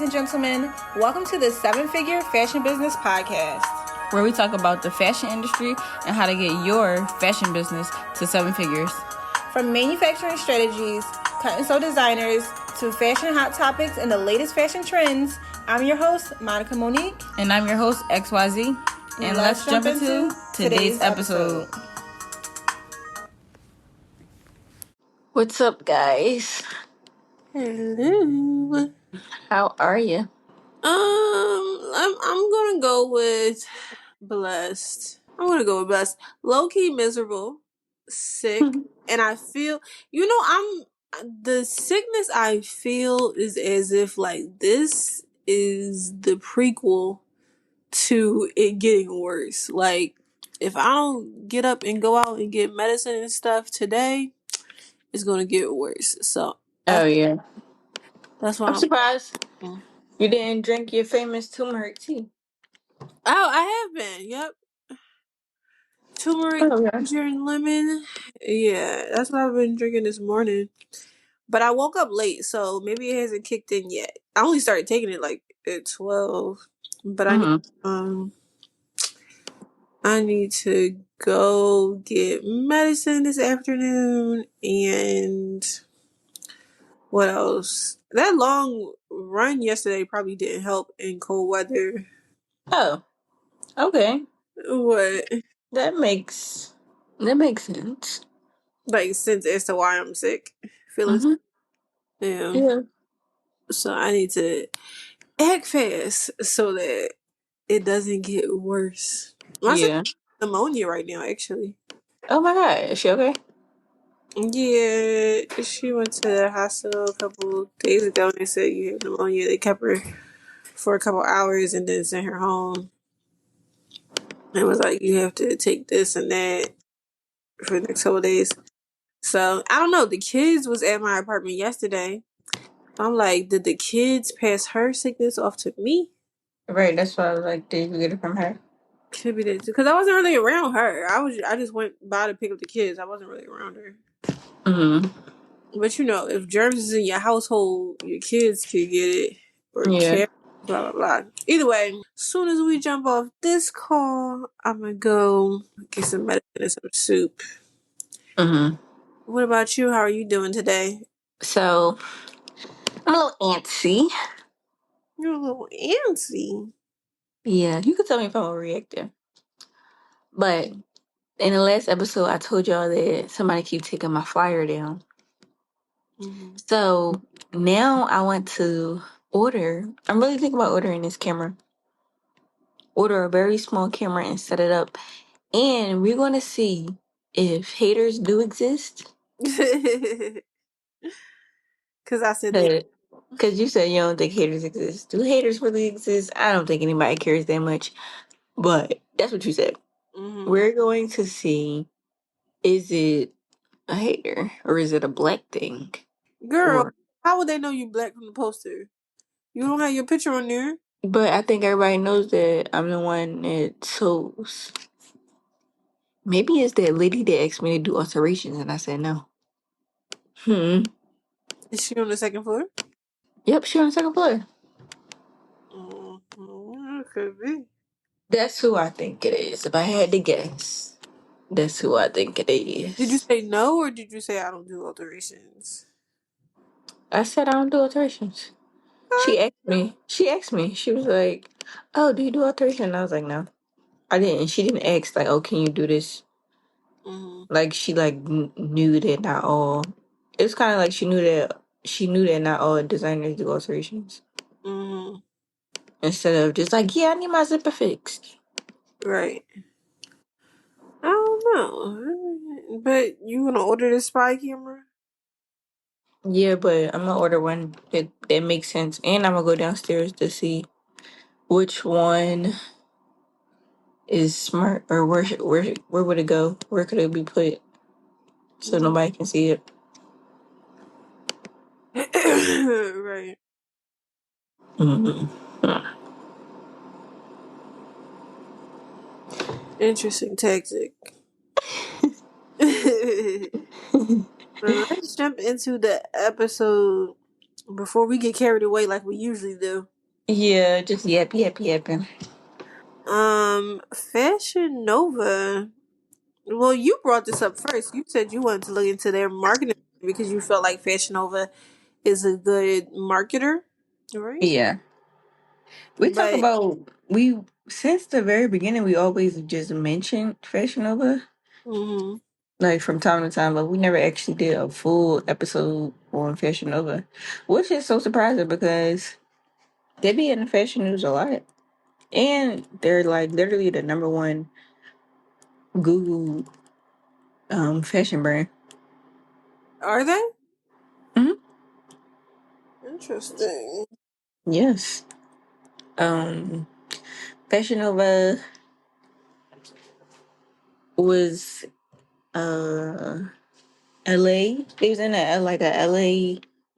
and gentlemen. Welcome to the 7-Figure Fashion Business Podcast, where we talk about the fashion industry and how to get your fashion business to 7 figures. From manufacturing strategies, cut and sew designers, to fashion hot topics and the latest fashion trends, I'm your host, Monica Monique. And I'm your host, XYZ. And let's jump into today's episode. What's up, guys? Hello. How are you? I'm gonna go with blessed. Low key miserable, sick, and I feel the sickness I feel is as if like this is the prequel to it getting worse. Like if I don't get up and go out and get medicine and stuff today, it's gonna get worse. So Yeah. that's why I'm surprised you didn't drink your famous turmeric tea. Oh, I have been. Yep. Turmeric, ginger, and lemon. Yeah, that's what I've been drinking this morning. But I woke up late, so maybe it hasn't kicked in yet. I only started taking it like at 12. But I need to go get medicine this afternoon, and what else? That long run yesterday probably didn't help in cold weather. Oh, okay. What? That makes sense. Like, sense as to why I'm sick. Feeling Yeah. So I need to act fast so that it doesn't get worse. My sister has pneumonia right now, actually. Oh my God, is she okay? Yeah, she went to the hospital a couple days ago and they said you have pneumonia. They kept her for a couple hours and then sent her home. And was like, you have to take this and that for the next couple days. So I don't know. The kids was at my apartment yesterday. I'm like, did the kids pass her sickness off to me? Right, that's why I was like, did you get it from her? Could be that because I wasn't really around her. I just went by to pick up the kids. I wasn't really around her. But if germs is in your household, your kids could get it or care. Blah blah blah. Either way, as soon as we jump off this call, I'm gonna go get some medicine and some soup. What about you? How are you doing today? So I'm a little antsy. You're a little antsy. Yeah, you could tell me if I'm overreacting. But in the last episode, I told y'all that somebody keep taking my flyer down. So now I want to order. I'm really thinking about ordering this camera. Order a very small camera and set it up. And we're going to see if haters do exist. Because I said Because you said you don't think haters exist. Do haters really exist? I don't think anybody cares that much. But that's what you said. We're going to see, is it a hater or is it a black thing? Girl, how would they know you black from the poster? You don't have your picture on there. But I think everybody knows that I'm the one that sews. Maybe it's that lady that asked me to do alterations and I said no. Is she on the second floor? Yep, she on the second floor. Could be. That's who I think it is. If I had to guess, that's who I think it is. Did you say no or did you say I don't do alterations? I said I don't do alterations. She asked me. She was like, "Oh, do you do alteration?" And I was like, "No, I didn't." She didn't ask like, "Oh, can you do this?" Like she knew that not all. It's kind of like she knew that not all designers do alterations. Instead of just like, "Yeah, I need my zipper fixed." Right. I don't know, but you gonna order the spy camera? Yeah, but I'm gonna order one that makes sense, and I'm gonna go downstairs to see which one is smart or where would it go? Where could it be put so nobody can see it? Right. Interesting tactic. Let's jump into the episode before we get carried away like we usually do. Yeah, just yapping. Fashion Nova. Well, you brought this up first. You said you wanted to look into their marketing because you felt like Fashion Nova is a good marketer, right? Yeah. We talk But about we since the very beginning we always just mentioned Fashion Nova, mhm. like from time to time, but we never actually did a full episode on Fashion Nova. Which is so surprising because they be in the fashion news a lot. And they're like literally the number one Google fashion brand. Are they? Hmm. Interesting. Yes. Um Fashion Nova was uh LA. He was in a LA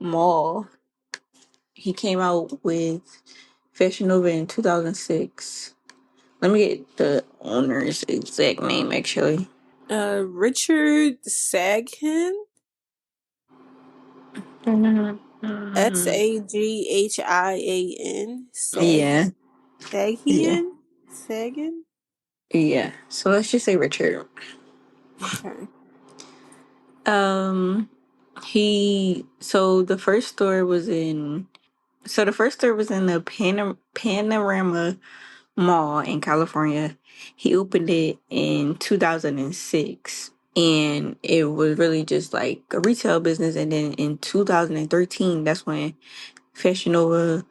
mall. He came out with Fashion Nova in 2006. Let me get the owner's exact name actually. Richard Saghin. Mhm. Saghin. Yeah. Yeah. Saghin. Sagin. Yeah. So let's just say Richard. Okay. Um he so the first store was in the Panorama Mall in California. He opened it in 2006 and it was really just like a retail business, and then in 2013 that's when Fashion Nova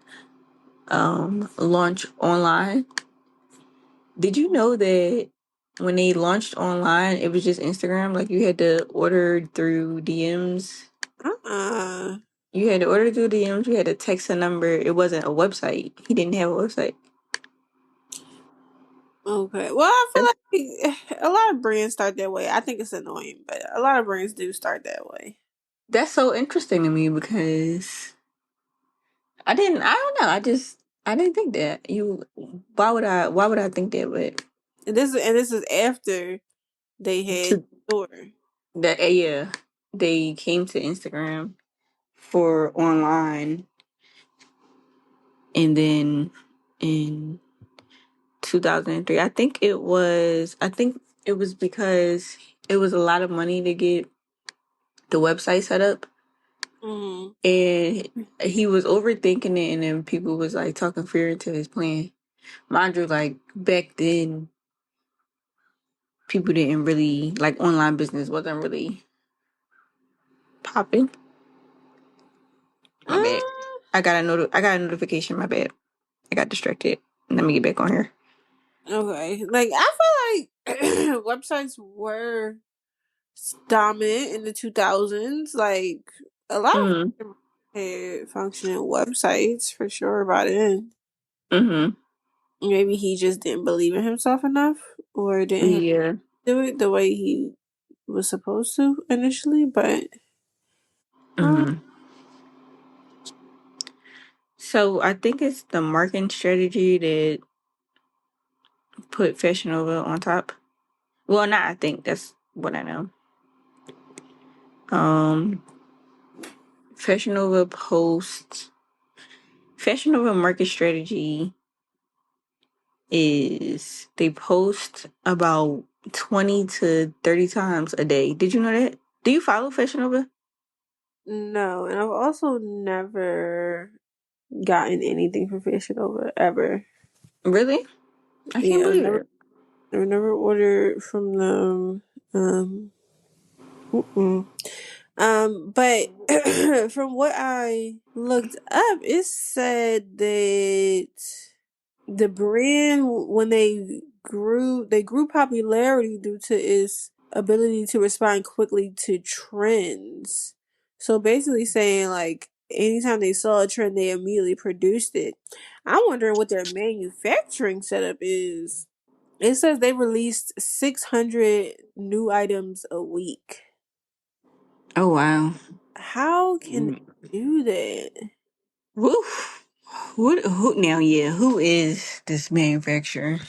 launched online. Did you know that when they launched online it was just Instagram, like you had to order through DMs? Uh-uh. You had to order through DMs, you had to text a number. It wasn't a website. He didn't have a website. Okay. Well, I feel like a lot of brands start that way. I think it's annoying, but a lot of brands do start that way. That's so interesting to me because I don't know. I didn't think that. Why would I think that? But And this is after they had to store. that, yeah, they came to Instagram for online, and then in 2003, I think it was because it was a lot of money to get the website set up, Mm-hmm. and he was overthinking it, and then people was like talking fear into his plan. Mind you, like back then, people didn't really like online business wasn't really popping. My bad. I got a notification. My bad. I got distracted. Let me get back on here. Okay. Like I feel like websites were dominant in the 2000s. Like a lot of Mm. had functioning websites for sure by then. Mm-hmm. Maybe he just didn't believe in himself enough, or didn't have to Yeah. do it the way he was supposed to initially. But uh, Mm-hmm. So I think it's the marketing strategy that put Fashion Nova on top. Well, not I think. That's what I know. Um, Fashion Nova posts. Fashion Nova market strategy is they post about 20 to 30 times a day. Did you know that? Do you follow Fashion Nova? no, and I've also never gotten anything from Fashion Nova ever. Really? I can't Yeah, believe it. I've never ordered from them. Um, mm-mm. But from what I looked up, it said that the brand when they grew popularity due to its ability to respond quickly to trends. So basically saying like anytime they saw a trend they immediately produced it. I'm wondering what their manufacturing setup is. It says they released 600 new items a week. Oh, wow. How can Mm. they do that? Woof. Who now? Yeah, who is this manufacturer?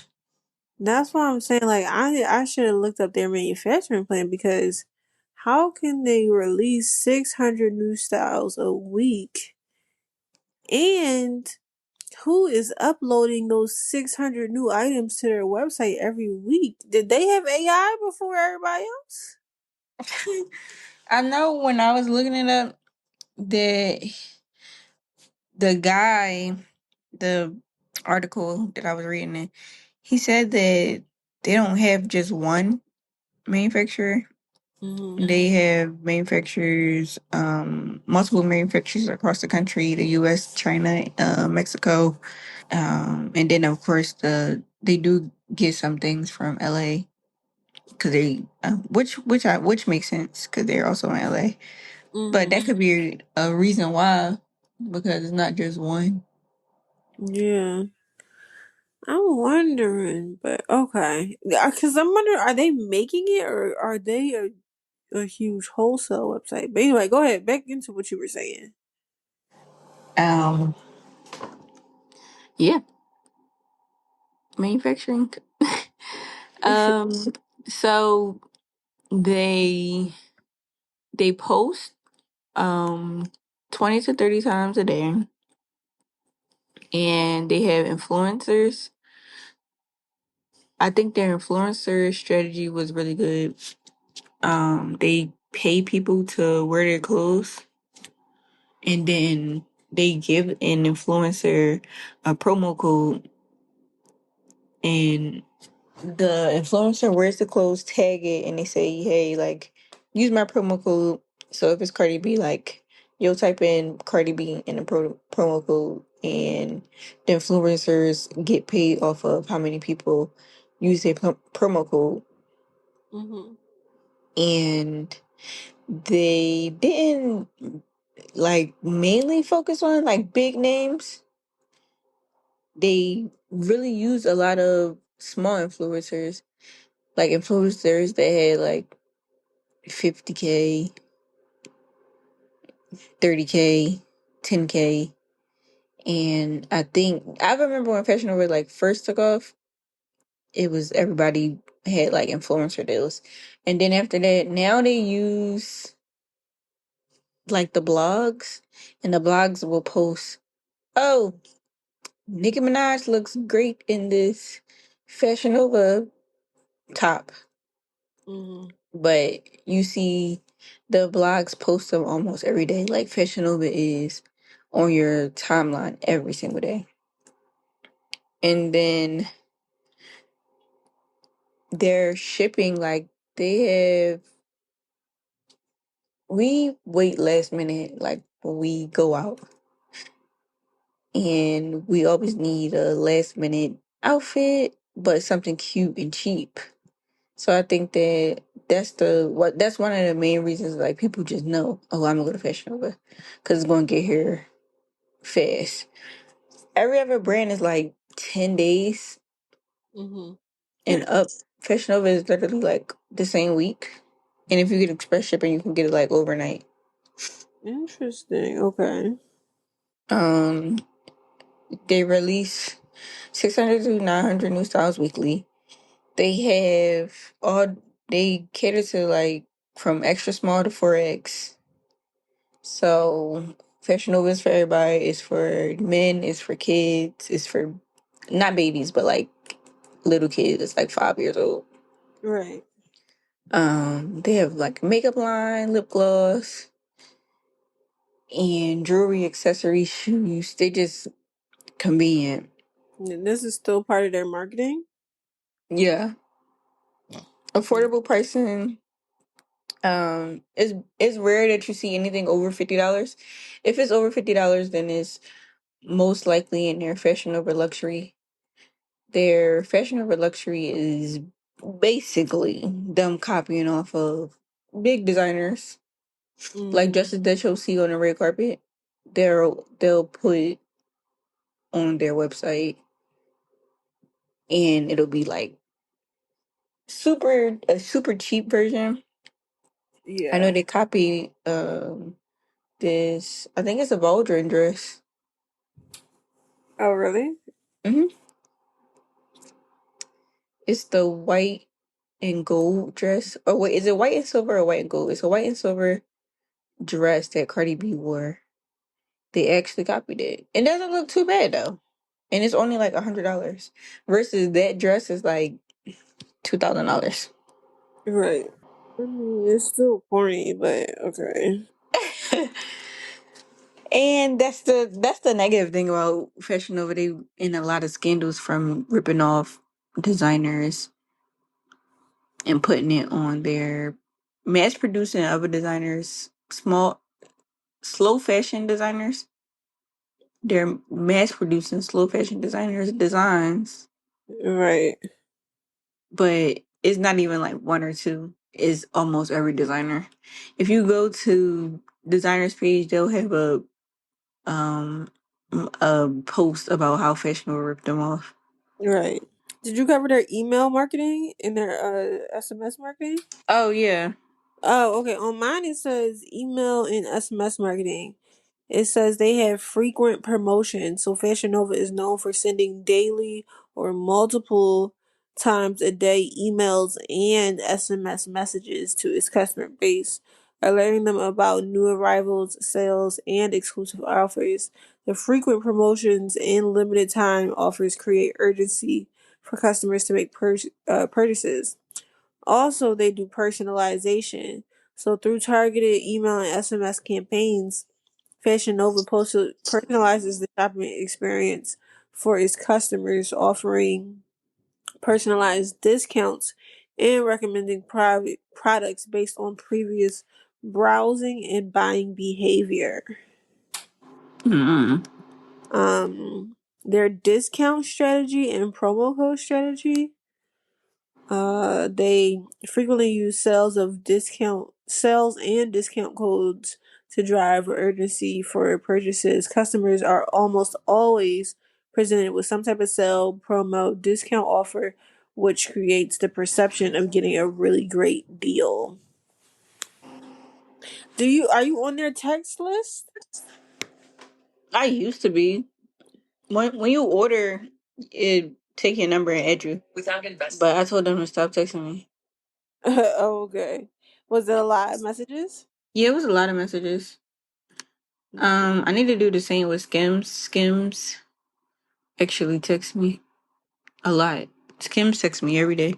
That's why I'm saying like I should have looked up their manufacturing plan because how can they release 600 new styles a week and Who is uploading those 600 new items to their website every week? Did they have AI before everybody else? I know when I was looking it up, that the guy, the article that I was reading it, he said that they don't have just one manufacturer. Mm-hmm. They have manufacturers, multiple manufacturers across the country, the U.S., China, Mexico, and then of course they do get some things from L.A. because they, which makes sense because they're also in L.A. But Mm-hmm. that could be a reason why, because it's not just one. Yeah. I'm wondering, but okay. Because I'm wondering, are they making it or are they a huge wholesale website? But anyway, go ahead. Back into what you were saying. Um, yeah, manufacturing. um, so they they post 20 to 30 times a day, and they have influencers. I think their influencer strategy was really good. They pay people to wear their clothes, and then they give an influencer a promo code, and the influencer wears the clothes, tag it, and they say, "Hey, like, use my promo code." So if it's Cardi B, like, you'll type in Cardi B in the promo code, and the influencers get paid off of how many people use their promo code. Mm-hmm. And they didn't like mainly focus on like big names. They really used a lot of small influencers, like influencers that had like 50K, 30K, 10K. And I think I remember when Fashion Over like first took off, it was everybody had like influencer deals. And then after that, now they use like the blogs, and the blogs will post, "Oh, Nicki Minaj looks great in this Fashion Nova top." Mm-hmm. But you see the blogs post them almost every day. Like Fashion Nova is on your timeline every single day. And then they're shipping, like they have, we wait last minute, like when we go out. And we always need a last minute outfit, but something cute and cheap. So I think that that's one of the main reasons like people just know, oh, I'm gonna go to Fashion Nova because it's gonna get here fast. Every other brand is like 10 days Mm-hmm. and up. Fashion Nova is literally like the same week, and if you get express shipping, you can get it like overnight. Interesting. Okay. Um, they release 600 to 900 new styles weekly. They have all they cater to like from extra small to 4X. So Fashion Nova is for everybody. It's for men. It's for kids. It's for not babies, but like little kids. It's like 5 years old. Right. They have like makeup line, lip gloss, and jewelry, accessories, shoes. They just convenient. And this is still part of their marketing. Yeah, affordable pricing. It's rare that you see anything over $50. If it's over $50, then it's most likely in their Fashion Over luxury. Their Fashion Over luxury is basically them copying off of big designers, like Mm-hmm. dresses that you'll see on the red carpet. They'll put on their website, and it'll be like a super cheap version. I know Yeah. they copy this. I think it's a Baldwin dress. Oh, really? Hmm. It's the white and gold dress. Oh wait, is it white and silver or white and gold? It's a white and silver dress that Cardi B wore. They actually copied it. It doesn't look too bad though. and it's only like $100 versus that dress is like $2,000. Right. I mean, it's still corny, but okay. And that's the negative thing about Fashion Nova. They in a lot of scandals from ripping off designers and putting it on their mass producing other designers, small slow fashion designers. They're mass producing slow fashion designers designs, Right. but it's not even like one or two. It's almost every designer. If you go to designers page, they'll have um a post about how Fashion will rip them off. Right. Did you cover their email marketing and their SMS marketing? Oh yeah. Oh, okay. On mine it says email and SMS marketing. It says they have frequent promotions. So Fashion Nova is known for sending daily or multiple times a day emails and SMS messages to its customer base, alerting them about new arrivals, sales, and exclusive offers. The frequent promotions and limited time offers create urgency for customers to make purchases. Also, they do personalization. So through targeted email and SMS campaigns, Fashion Nova personalizes the shopping experience for its customers, offering personalized discounts and recommending private products based on previous browsing and buying behavior. Mm-mm. Their discount strategy and promo code strategy. They frequently use sales and discount codes to drive urgency for purchases. Customers are almost always presented with some type of sale, promo, discount offer, which creates the perception of getting a really great deal. Are you on their text list? I used to be. When you order, it take your number and add you. But I told them to stop texting me. Oh, okay. Was it a lot of messages? Yeah, it was a lot of messages. I need to do the same with Skims. Skims actually text me a lot. Skims text me every day.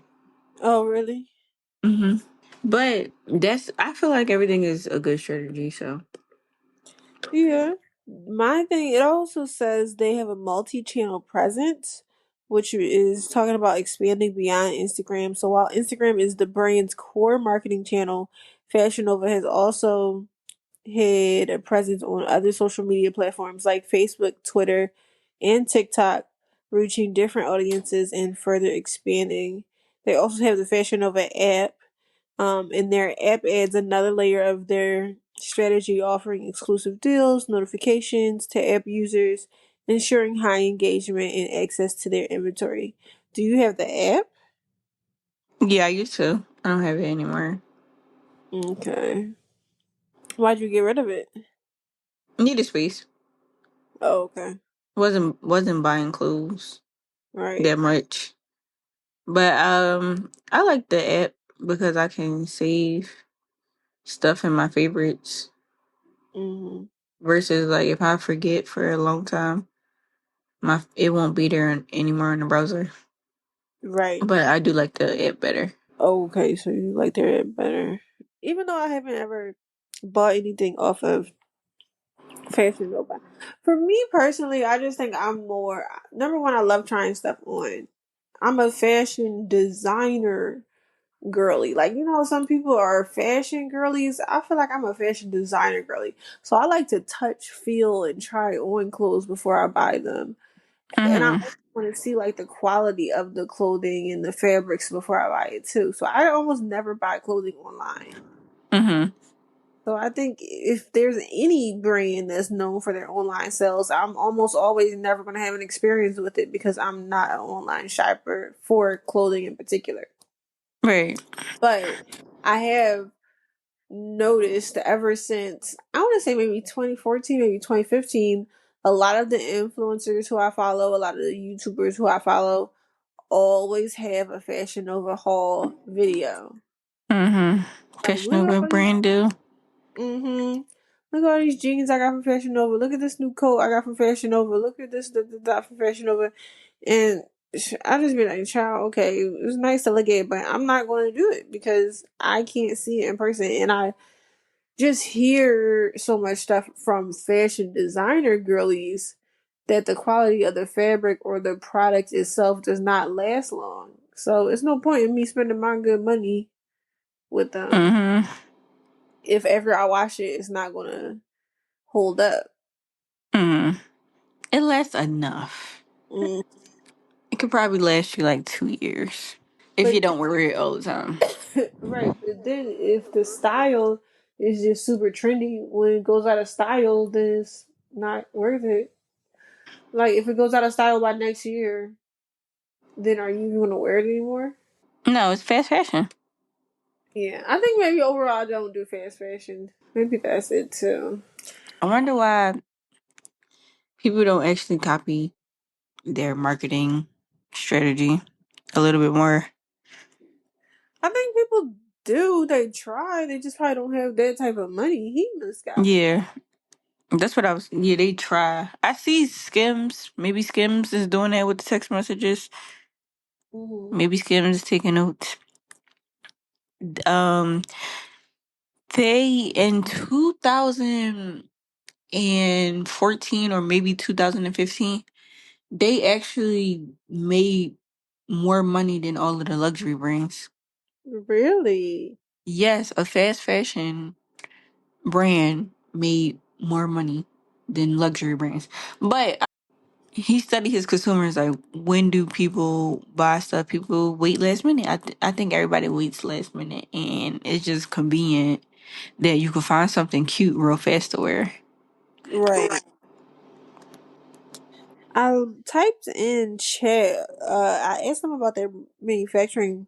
Oh, really? Mm-hmm. But I feel like everything is a good strategy. So Yeah. My thing, it also says they have a multi-channel presence, which is talking about expanding beyond Instagram. So while Instagram is the brand's core marketing channel, Fashion Nova has also had a presence on other social media platforms like Facebook, Twitter, and TikTok, reaching different audiences and further expanding. They also have the Fashion Nova app, and their app adds another layer of their strategy, offering exclusive deals, notifications to app users, ensuring high engagement and access to their inventory. Do you have the app? yeah, I used to. I don't have it anymore. Okay. Why'd you get rid of it? Need a space. Oh, okay. Wasn't buying clothes Right. that much. But I like the app because I can save stuff in my favorites Hmm. versus like if I forget for a long time, my it won't be there anymore in the browser. Right. But I do like the app better. Okay, so you like their app better. Even though I haven't ever bought anything off of Fashion Nova. For me personally, I just think I'm more number one, I love trying stuff on. I'm a fashion designer girly. Like, some people are fashion girlies. I feel like I'm a fashion designer girly. So I like to touch, feel, and try on clothes before I buy them. And I Mhm. always want to see like the quality of the clothing and the fabrics before I buy it too. So I almost never buy clothing online. Mhm. So I think if there's any brand that's known for their online sales, I'm almost always never going to have an experience with it because I'm not an online shopper for clothing in particular. Right. But I have noticed ever since I want to say maybe 2014, maybe 2015, a lot of the influencers who I follow, a lot of the YouTubers who I follow, always have a Fashion Nova haul video. Mhm. Like Fashion Nova literally, brand deal. mm-hmm. Look at all these jeans I got from Fashion Nova. Look at this new coat I got from Fashion Nova. Look at this from Fashion Nova. And I just be like, child, okay, it's nice to look at, but I'm not going to do it because I can't see it in person. And I just hear so much stuff from fashion designer girlies that the quality of the fabric or the product itself does not last long. So it's no point in me spending my good money with them Mm-hmm. if after I wash it, it's not gonna hold up. Mm. It lasts enough. Mm. It could probably last you like 2 years if you But don't wear it all the time. right, but then if the style is just super trendy, when it goes out of style, then it's not worth it. Like if it goes out of style by next year, then are you even gonna wear it anymore? No, it's fast fashion. Yeah, I think maybe overall I don't do fast fashion. Maybe that's it too. I wonder why people don't actually copy their marketing strategy a little bit more. I think people do. They try. They just probably don't have that type of money. He must got money. Yeah, that's what I was. Yeah, they try. I see Skims. Maybe Skims is doing that with the text messages. Hmm. Maybe Skims is taking notes. Um, they in 2014 or maybe 2015, they actually made more money than all of the luxury brands. Really? Yes, a fast fashion brand made more money than luxury brands. But he studied his consumers, like when do people buy stuff? People wait last minute. I think everybody waits last minute, and it's just convenient that you can find something cute real fast to wear. Right. I typed in chat. I asked them about their manufacturing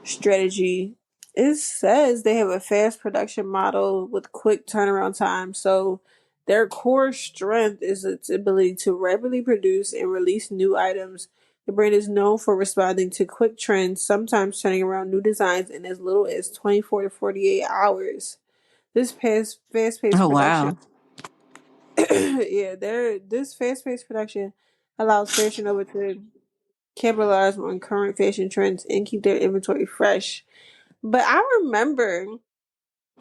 strategy. It says they have a fast production model with quick turnaround time. So their core strength is its ability to rapidly produce and release new items. The brand is known for responding to quick trends, sometimes turning around new designs in as little as 24 to 48 hours. This fast-paced Oh production, wow! yeah, this fast-paced production allows Fashion Nova to capitalize on current fashion trends and keep their inventory fresh. But I remember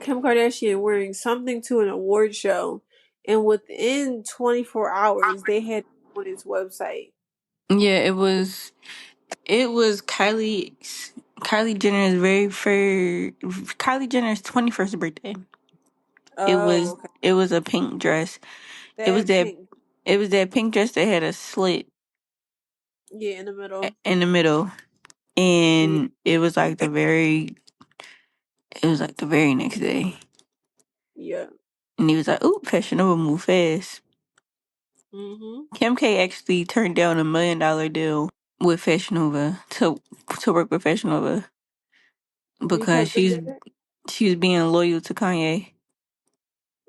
Kim Kardashian wearing something to an award show, and within 24 hours, they had it on its website. Yeah, it was Kylie Jenner's very first Kylie Jenner's 21st birthday. It Oh, was okay. it was a pink dress. It was That that pink, it was that pink dress that had a slit yeah, in the middle. in the middle, Yeah, and it was like the very next day, yeah. and he was like, "Ooh, Fashion Nova move fast." Mhm. Kim K actually turned down $1 million deal with Fashion Nova to work with Fashion Nova because Because of she's that. she was being loyal to Kanye.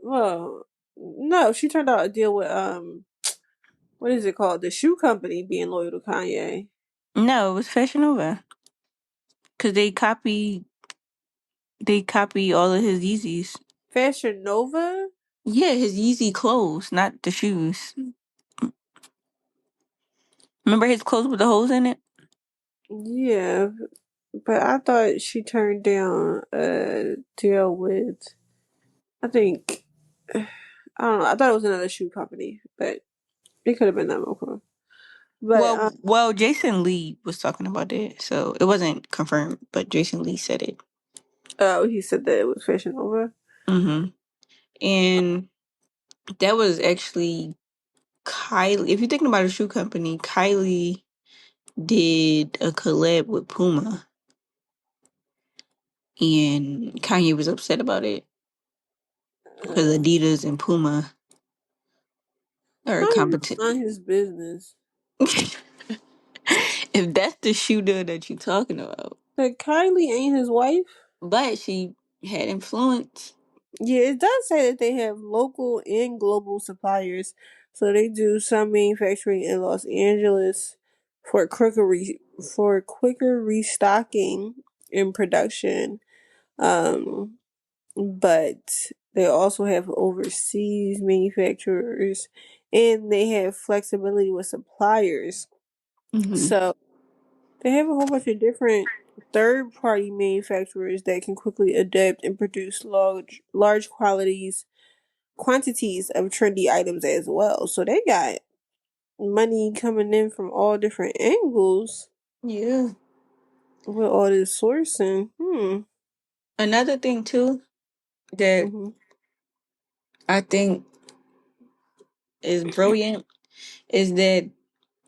Well, no, she turned out a deal with what is it called? The shoe company being loyal to Kanye. No, it was Fashion Nova because they copy all of his Yeezys. Fashion Nova. Yeah, his Yeezy clothes, not the shoes. Remember his clothes with the holes in it? Yeah, but I thought she turned down a deal with. I think I don't know. I thought it was another shoe company, but it could have been that one. But Well, Jason Lee was talking about it, so it wasn't confirmed, but Jason Lee said it. oh, he said that it was Fashion Nova. Hmm. And that was actually Kylie. If you're thinking about a shoe company, Kylie did a collab with Puma, and Kanye was upset about it because Uh, Adidas and Puma are a Kanye's competition. on his business. If that's the shoe deal that you're talking about, But Kylie ain't his wife. but she had influence. Yeah, it does say that they have local and global suppliers. So they do some manufacturing in Los Angeles for quicker restocking and production. Um, but They also have overseas manufacturers, and they have flexibility with suppliers. Mm-hmm. So they have a whole bunch of different third party manufacturers that can quickly adapt and produce large quantities of trendy items as well. So they got money coming in from all different angles Yeah. with all this sourcing. Another thing too that Hmm. I think is brilliant is that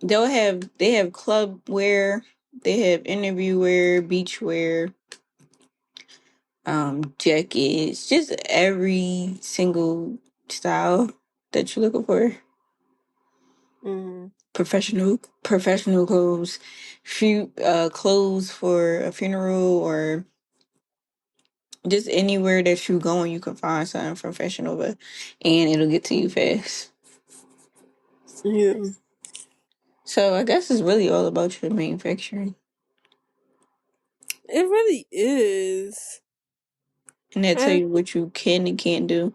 they have club wear, they have interview wear, beach wear, jackets, just every single style that you're looking for. Hmm. Professional clothes, clothes for a funeral or just anywhere that you going, you can find something from Fashion Nova, and it'll get to you fast. Yeah, So I guess it's really all about your manufacturing, it really is. and that tell And you what you can and can't do.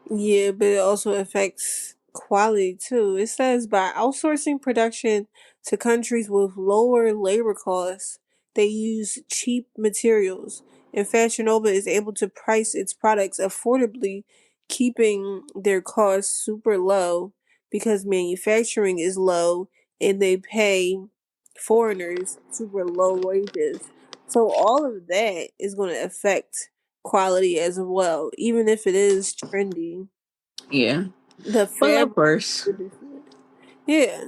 yeah, but it also affects quality too. It says by outsourcing production to countries with lower labor costs, they use cheap materials, and Fashion Nova is able to price its products affordably, keeping their costs super low because manufacturing is low and they pay foreigners super low wages. So all of that is going to affect quality as well, even if it is trendy. Yeah. The Well, of fabric course. producing it. Yeah.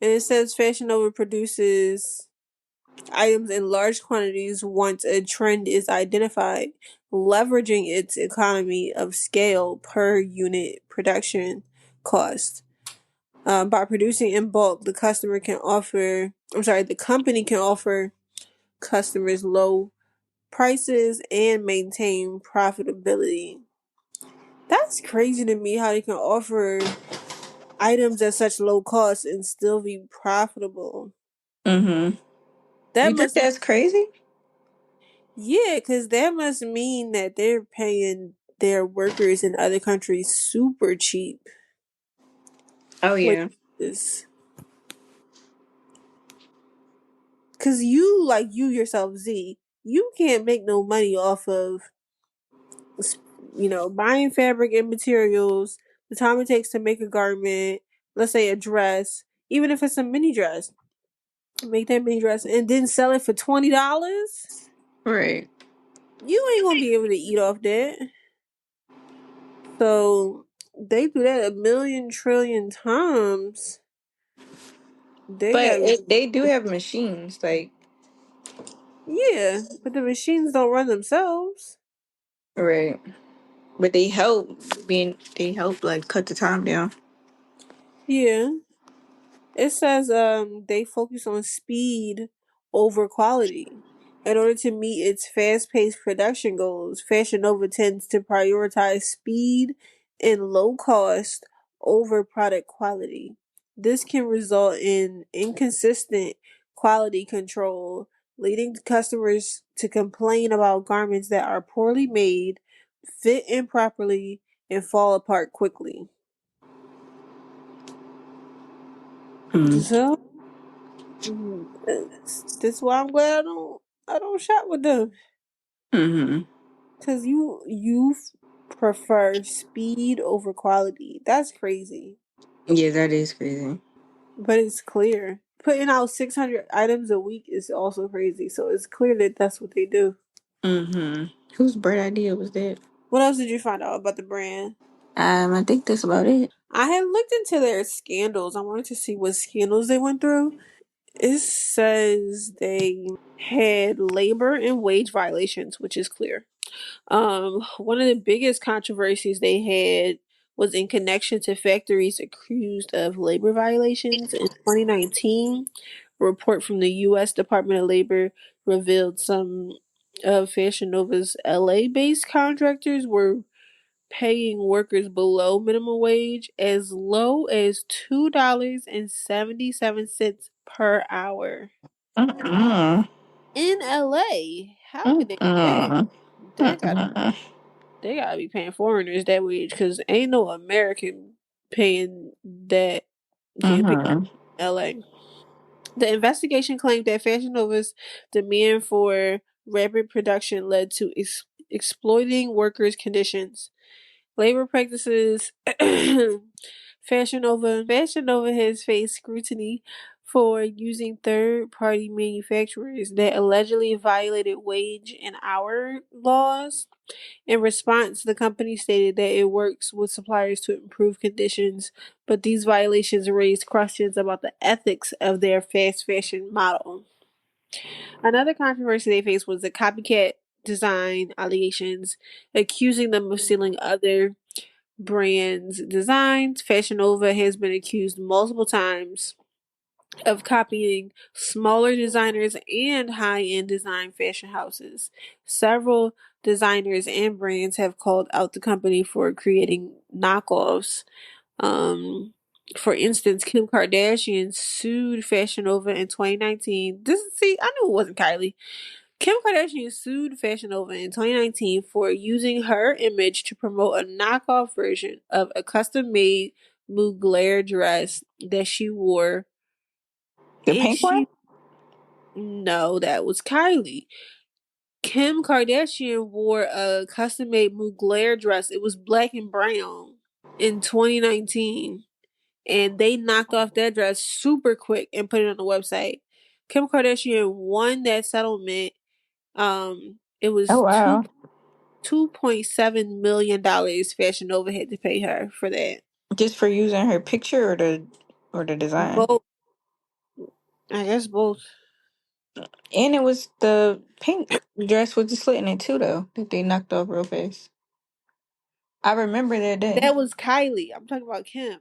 And it says Fashion Nova produces items in large quantities once a trend is identified, leveraging its economy of scale per unit production cost. By producing in bulk, the company can offer customers low prices and maintain profitability. That's crazy to me how they can offer items at such low cost and still be profitable. Mm-hmm. That You think must, that's crazy? yeah, because that must mean that they're paying their workers in other countries super cheap Oh yeah. wages. Because you yourself, Z, you can't make no money off of, buying fabric and materials, the time it takes to make a garment, let's say a dress, even if it's a mini dress, make that mini dress and then sell it for $20. Right. You ain't gonna be able to eat off that. So they do that a million trillion times. They But got, they do have machines, like, yeah, but the machines don't run themselves. right. But they help like cut the time down. Yeah, it says they focus on speed over quality. In order to meet its fast-paced production goals, Fashion Nova tends to prioritize speed and low cost over product quality. This can result in inconsistent quality control, leading customers to complain about garments that are poorly made, fit improperly, and fall apart quickly. Mm. So, that's why I'm glad I don't shop with them. Mm-hmm. Cause you prefer speed over quality. That's crazy. Yeah, that is crazy. But it's clear. Putting out 600 items a week is also crazy. So it's clear that that's what they do. Mm-hmm. Whose bright idea was that? What else did you find out about the brand? I think that's about it. I had looked into their scandals. I wanted to see what scandals they went through. It says they had labor and wage violations, which is clear. One of the biggest controversies they had was in connection to factories accused of labor violations. In 2019, a report from the U.S. Department of Labor revealed some of Fashion Nova's LA-based contractors were paying workers below minimum wage as low as $2.77 per hour. Mm-mm. In LA, how could they do that? Mm-mm. They gotta be paying foreigners that wage because ain't no American paying that. Can't pay LA. The investigation claimed that Fashion Nova's demand for rapid production led to exploiting workers' conditions, labor practices. Fashion Nova has faced scrutiny for using third-party manufacturers that allegedly violated wage and hour laws. In response, the company stated that it works with suppliers to improve conditions, but these violations raised questions about the ethics of their fast fashion model. Another controversy they faced was the copycat design allegations, accusing them of stealing other brands' designs. Fashion Nova has been accused multiple times of copying smaller designers and high-end design fashion houses. Several designers and brands have called out the company for creating knockoffs. Um, for instance, Kim Kardashian sued Fashion Nova in 2019. I knew it wasn't Kylie. Kim Kardashian sued Fashion Nova in 2019 for using her image to promote a knockoff version of a custom-made Mugler dress that she wore. The And pink one? no, that was Kylie. Kim Kardashian wore a custom made Mugler dress. It was black and brown in 2019. And they knocked off that dress super quick and put it on the website. Kim Kardashian won that settlement. It Oh was wow. $2.7 million Fashion Nova had to pay her for that. Just for using her picture or the design. Both, I guess both. And it was the pink dress with the slit in it too though, that they knocked off real fast. I remember that day. That was Kylie. I'm talking about Kim.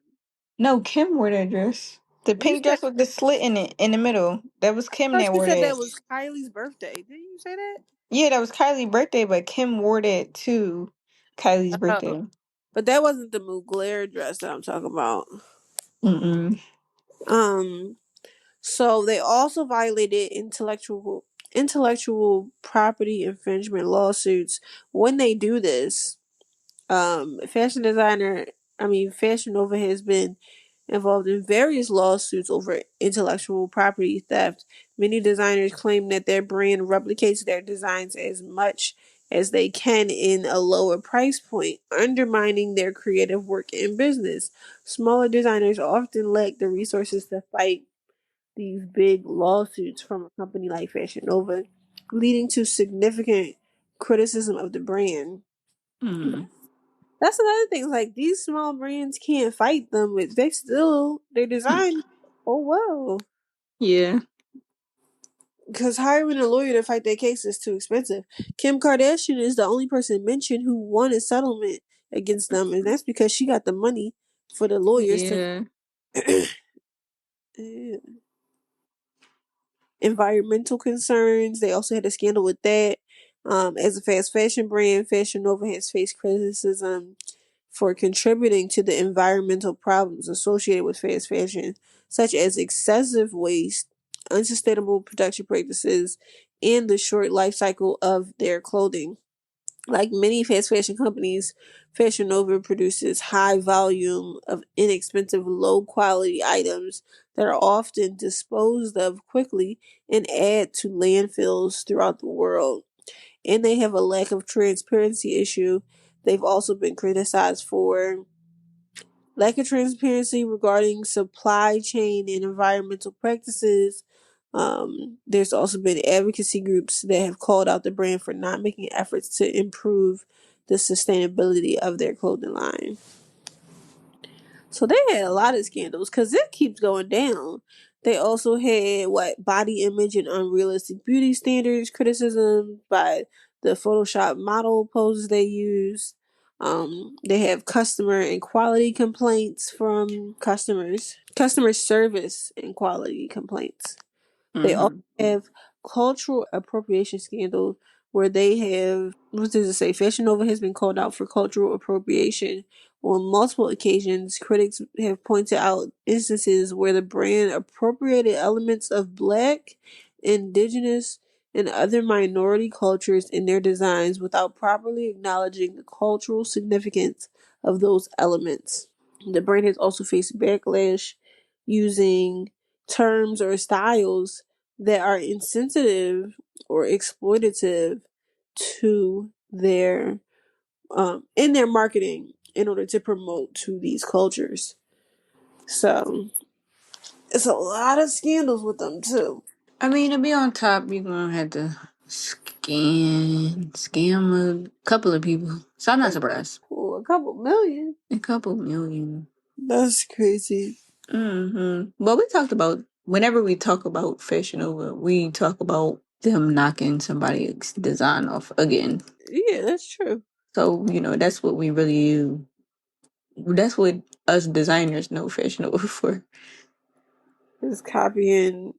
No, Kim wore that dress. The You pink said dress with the slit in it in the middle. That was Kim I thought that you wore said that. that was Kylie's birthday. Didn't you say that? Yeah, that was Kylie's birthday, but Kim wore that too. Kylie's Oh, birthday. but that wasn't the Mugler dress that I'm talking about. Mm-mm. Um, so they also violated intellectual property infringement lawsuits. When they do this, fashion designer, Fashion Nova has been involved in various lawsuits over intellectual property theft. Many designers claim that their brand replicates their designs as much as they can in a lower price point, undermining their creative work and business. Smaller designers often lack the resources to fight these big lawsuits from a company like Fashion Nova, leading to significant criticism of the brand. Mm. That's another thing. Like these small brands can't fight them with they still their design. Oh well, Yeah. because hiring a lawyer to fight their case is too expensive. Kim Kardashian is the only person mentioned who won a settlement against them, and that's because she got the money for the lawyers to. Yeah. Environmental concerns. They also had a scandal with that. As a fast fashion brand, Fashion Nova has faced criticism for contributing to the environmental problems associated with fast fashion, such as excessive waste, unsustainable production practices, and the short life cycle of their clothing. Like many fast fashion companies, Fashion Nova produces high volume of inexpensive, low quality items that are often disposed of quickly and add to landfills throughout the world. And they have a lack of transparency issue. They've also been criticized for lack of transparency regarding supply chain and environmental practices. There's also been advocacy groups that have called out the brand for not making efforts to improve the sustainability of their clothing line. So they had a lot of scandals because it keeps going down. They also had body image and unrealistic beauty standards criticism by the Photoshop model poses they use. They have customer and quality complaints from customers, customer service and quality complaints. They also Mm-hmm. have cultural appropriation scandal where they have what does it say? Fashion Nova has been called out for cultural appropriation on multiple occasions. Critics have pointed out instances where the brand appropriated elements of Black, Indigenous, and other minority cultures in their designs without properly acknowledging the cultural significance of those elements. The brand has also faced backlash using terms or styles that are insensitive or exploitative to their in their marketing in order to promote to these cultures. So it's a lot of scandals with them too. I mean, to be on top, you're gonna have to scam a couple of people. So I'm not surprised. A couple million. A couple million. That's crazy. But we talked about whenever we talk about Fashion Nova, we talk about them knocking somebody's design off again. Yeah, that's true. So that's what we really do. That's what us designers know Fashion Nova for. It's copying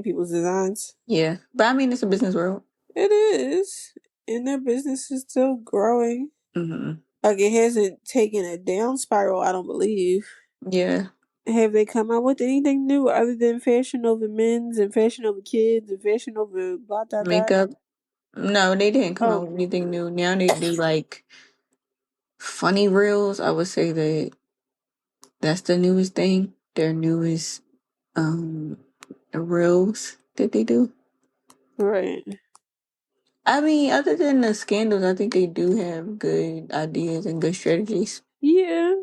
people's designs. Yeah, but I mean, it's a business world. It is. And their business is still growing. Mm-hmm. Like it hasn't taken a down spiral, I don't believe. Yeah, Have they come out with anything new other than Fashion Over Men's and Fashion Over Kids and Fashion Over blah blah blah? makeup. No, they didn't come out Oh, with anything new. Now they do like funny reels. I would say that's the newest thing. Their newest um reels that they do. right. I mean, other than the scandals, I think they do have good ideas and good strategies. Yeah.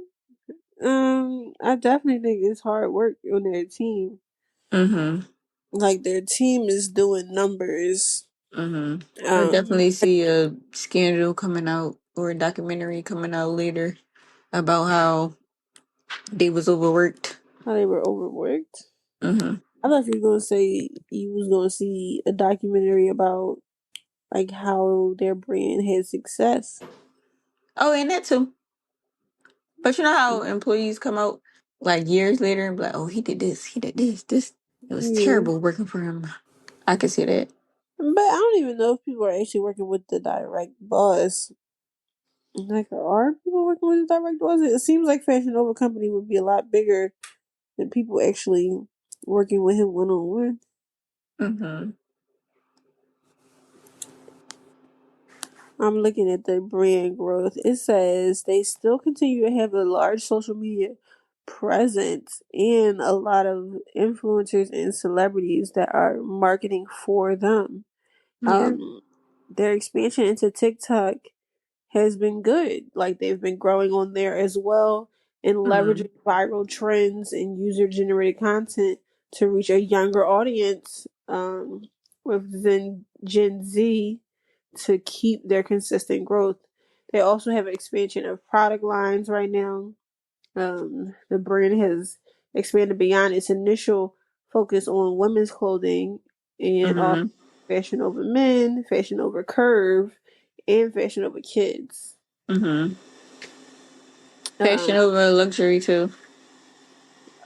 I definitely think it's hard work on their team. Mm-hmm. Like their team is doing numbers. Mm-hmm. I Um, definitely see a scandal coming out or a documentary coming out later about how they was overworked. how they were overworked. Mm-hmm. I thought you were gonna say you was gonna see a documentary about like how their brand had success. Oh, and that too. But you know how employees come out like years later and be like, "Oh, he did this, he did this, this. It was Yeah. terrible working for him." I can see that. But I don't even know if people are actually working with the direct boss. Like, are people working with the direct boss? It seems like Fashion Nova Company would be a lot bigger than people actually working with him one on one. Mm-hmm. I'm looking at the brand growth. It says they still continue to have a large social media presence and a lot of influencers and celebrities that are marketing for them. Yeah. Um, their expansion into TikTok has been good. Like they've been growing on there as well and Mm-hmm. leveraging viral trends and user generated content to reach a younger audience with Gen Z to keep their consistent growth. They also have an expansion of product lines right now. The brand has expanded beyond its initial focus on women's clothing and all Mm-hmm. fashion over men, fashion over curve, and fashion over kids. Mm-hmm. Fashion Um, over luxury too.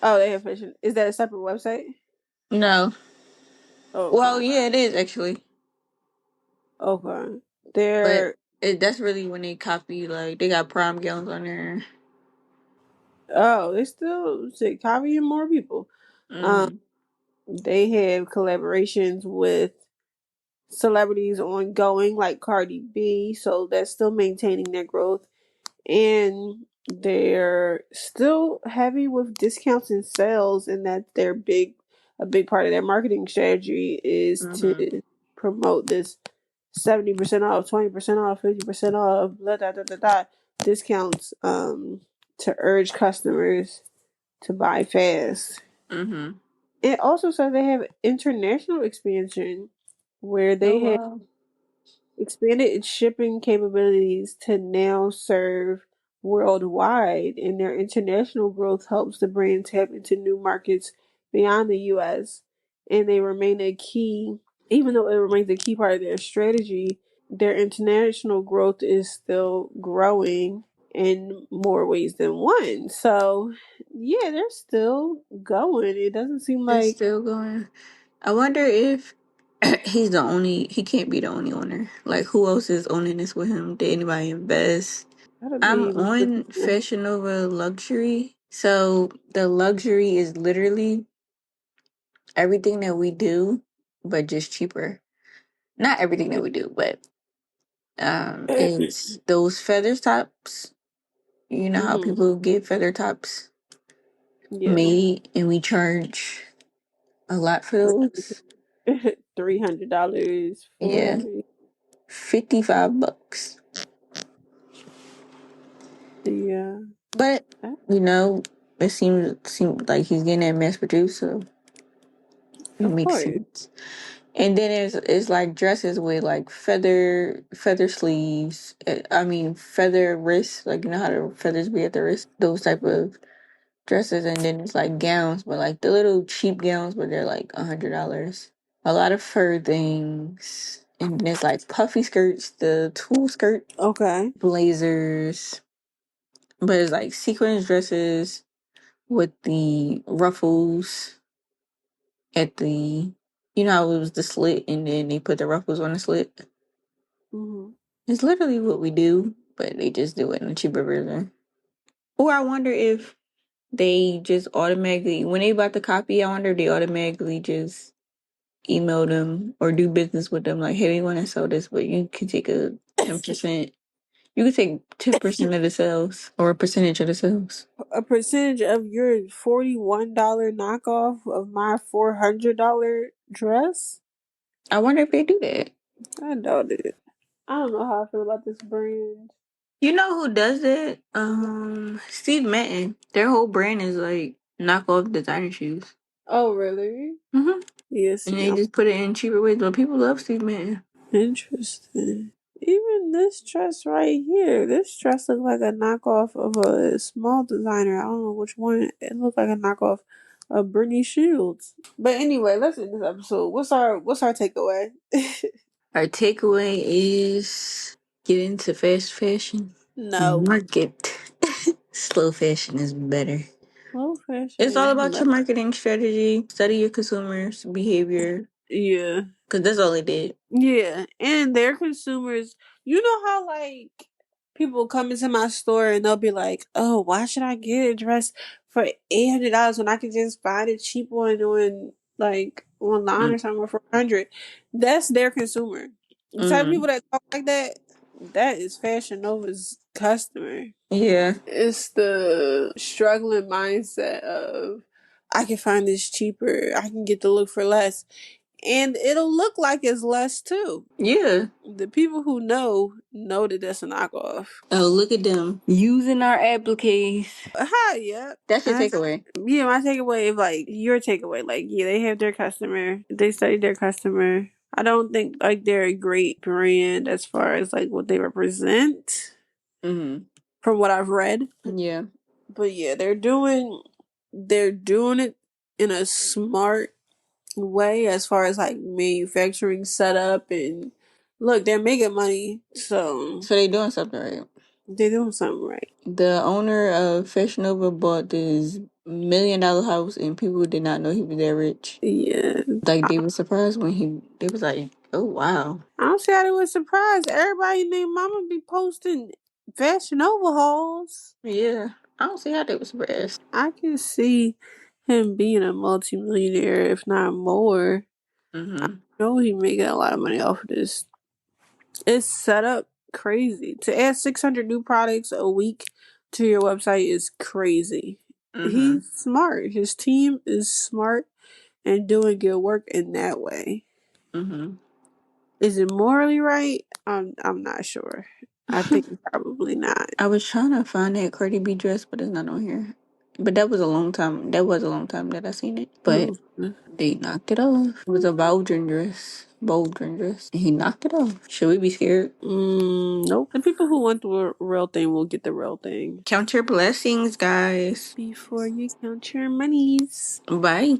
oh, they have fashion. Is that a separate website? No. Oh, Well, okay. yeah, it is actually. Okay. But They're that's really when they copy, like they got prom gowns on there. they still say copying more people. Um, Mm-hmm. they have collaborations with celebrities ongoing like Cardi B, so that's still maintaining their growth. And they're still heavy with discounts and sales, and that's a big part of their marketing strategy is Mm-hmm. to promote this 70% off, 20% off, 50% off, blah da da da da discounts to urge customers to buy fast. Mm-hmm. It also says they have international expansion where Oh they have wow. expanded its shipping capabilities to now serve worldwide, and their international growth helps the brand tap into new markets beyond the US. And they remain a key, even though it remains a key part of their strategy, their international growth is still growing in more ways than one. So, yeah, they're still going. It doesn't seem It's like still going. I wonder if he's the only. He can't be the only owner. Like, who else is owning this with him? Did anybody invest? that'll I'm be on Fashion Nova Luxury, so the luxury is literally everything that we do, but just cheaper. Not everything that we do, but it's those feather tops. You know how Mhm. people get feather tops Yeah. made, and we charge a lot for those. $300, Yeah, 400. $55. Yeah. But you know, it seems like he's getting that mass produced, so it Of makes course. sense. And then it's like dresses with like feather sleeves. I mean feather wrists. Like you know how the feathers be at the wrist. Those type of dresses. And then it's like gowns, but like the little cheap gowns, but they're like $100. A lot of fur things. And then it's like puffy skirts, the tulle skirt, Okay. blazers. But it's like sequins dresses with the ruffles at the, you know how it was the slit and then they put the ruffles on the slit. Mhm. It's literally what we do, but they just do it in a cheaper version. Or I wonder if they just automatically, when they about to copy, I wonder if they automatically just email them or do business with them like, hey, we want to sell this, but you can take a 10%. You can take 10% of the sales or a percentage of the sales. A percentage of your $41 knockoff of my $400 dress? I wonder if they do that. I doubt it. I don't know how I feel about this brand. You know who does it? Steve Madden. Their whole brand is like knockoff designer shoes. Oh, really? Mm-hmm. Yes, And yeah. they just put it in cheaper ways, but people love Steve Madden. Interesting. Even this dress right here, this dress looks like a knockoff of a small designer. I don't know which one. It looked like a knockoff of Britney Shields. But anyway, let's end this episode. What's our takeaway? Our takeaway is get into fast fashion. No. Market. Slow fashion is better. Low fashion It's is all about your better. marketing strategy. Study your consumers' behavior. Yeah. Because that's all they did. Yeah, and their consumers, you know how like people come into my store and they'll be like, "Oh, why should I get a dress for $800 when I can just find a cheap one on like online Mm. or something for 400?" That's their consumer. The type of Mm. people that talk like that, that is Fashion Nova's customer. Yeah. It's the struggling mindset of I can find this cheaper, I can get the look for less, and it'll look like it's less too. Yeah. The people who know that that's a knockoff. Oh, look at them. Using our appliques. Hi, yeah. That's your takeaway. Yeah, my takeaway is like your takeaway. Like, yeah, they have their customer. They study their customer. I don't think like they're a great brand as far as like what they represent Mm-hmm. from what I've read. Yeah. But yeah, they're doing it in a smart way as far as like manufacturing setup, and look, they're making money, so So they doing something right. they're doing something right. The owner of Fashion Nova bought this $1 million house and people did not know he was that rich. Yeah. Like they were surprised when they was like, oh wow. I don't see how they was surprised. Everybody named Mama be posting Fashion Nova hauls. Yeah. I don't see how they was surprised. I can see him being a multimillionaire, if not more. Mm-hmm. No, he making a lot of money off of this. It's set up crazy. To add 600 new products a week to your website is crazy. Mm-hmm. He's smart. His team is smart and doing good work in that way. Mm-hmm. Is it morally right? I'm not sure. I think probably not. I was trying to find that Cardi B dress, but it's not on here. But that was a long time. That was a long time that I seen it. But they knocked it off. It was a Baldwin dress. Baldwin dress. And he knocked it off. Should we be scared? Nope. The people who want the real thing will get the real thing. Count your blessings, guys. Before you count your monies. Bye.